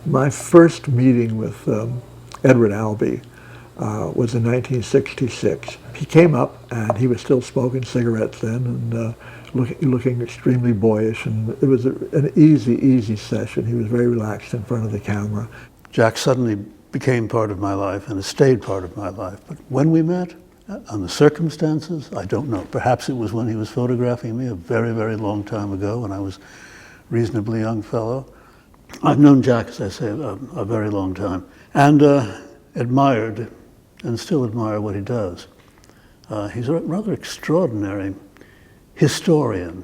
My first meeting with Edward Albee was in 1966. He came up and he was still smoking cigarettes then and looking extremely boyish, and it was an easy session. He was very relaxed in front of the camera. Jack suddenly became part of my life and has stayed part of my life. But when we met, on the circumstances, I don't know. Perhaps it was when he was photographing me a very long time ago when I was a reasonably young fellow. I've known Jack, as I say, a very long time, and admired and still admire what he does. He's a rather extraordinary historian.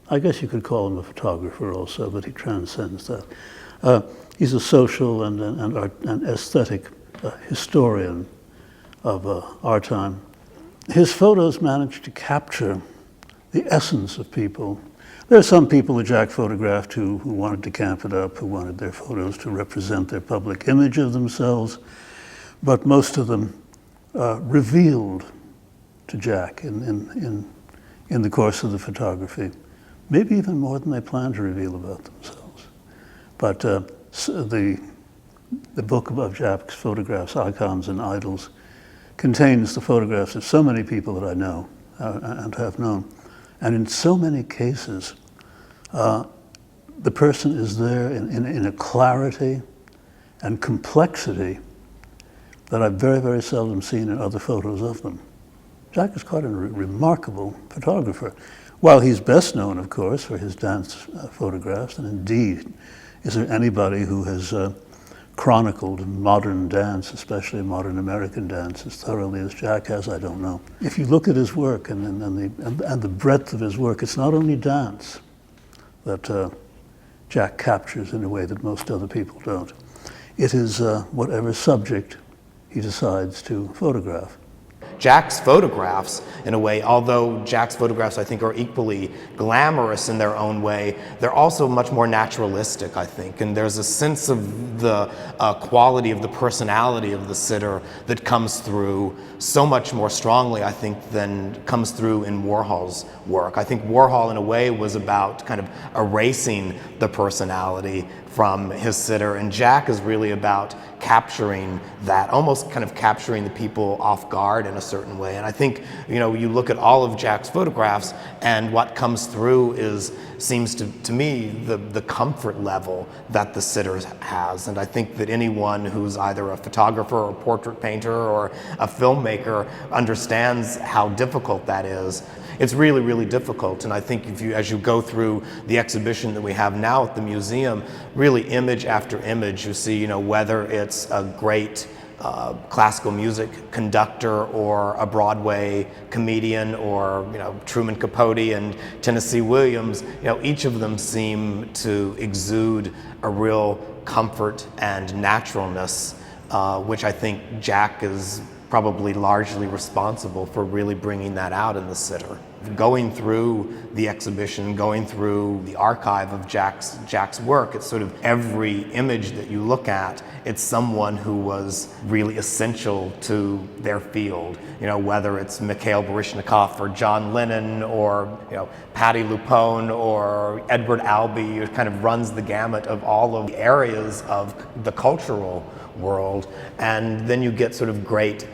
I guess you could call him a photographer also, but he transcends that. He's a social and aesthetic historian of our time. His photos managed to capture the essence of people. There are some people that Jack photographed who wanted to camp it up, who wanted their photos to represent their public image of themselves, but most of them revealed to Jack in the course of the photography, maybe even more than they planned to reveal about themselves. But the book of Jack's photographs, Icons and Idols, contains the photographs of so many people that I know and have known. And in so many cases, the person is there in a clarity and complexity that I've very seldom seen in other photos of them. Jack is quite a remarkable photographer. While he's best known, of course, for his dance photographs, and indeed, is there anybody who has chronicled modern dance, especially modern American dance, as thoroughly as Jack has? I don't know. If you look at his work and the breadth of his work, it's not only dance that Jack captures in a way that most other people don't. It is whatever subject he decides to photograph. Jack's photographs, in a way, although Jack's photographs, I think, are equally glamorous in their own way, they're also much more naturalistic, I think. And there's a sense of the quality of the personality of the sitter that comes through so much more strongly, I think, than comes through in Warhol's work. I think Warhol, in a way, was about kind of erasing the personality from his sitter, and Jack is really about capturing that, almost kind of capturing the people off guard in a certain way. And I think, you know, you look at all of Jack's photographs, and what comes through seems to me the comfort level that the sitter has. And I think that anyone who's either a photographer or a portrait painter or a filmmaker understands how difficult that is. It's really difficult, and I think as you go through the exhibition that we have now at the museum, really image after image, you see, you know, whether it's a great classical music conductor or a Broadway comedian or, you know, Truman Capote and Tennessee Williams, you know, each of them seem to exude a real comfort and naturalness, which I think Jack is probably largely responsible for really bringing that out in the sitter. Going through the exhibition, going through the archive of Jack's work, it's sort of every image that you look at, it's someone who was really essential to their field. You know, whether it's Mikhail Baryshnikov or John Lennon or, you know, Patti LuPone or Edward Albee, it kind of runs the gamut of all of the areas of the cultural world. And then you get sort of great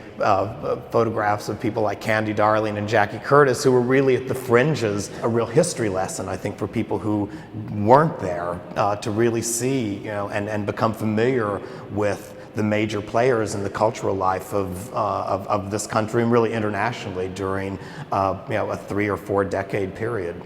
photographs of people like Candy Darling and Jackie Curtis, who were really at the fringes. A real history lesson, I think, for people who weren't there to really see, you know, and become familiar with the major players in the cultural life of this country and really internationally during, you know, a 3 or 4 decade period.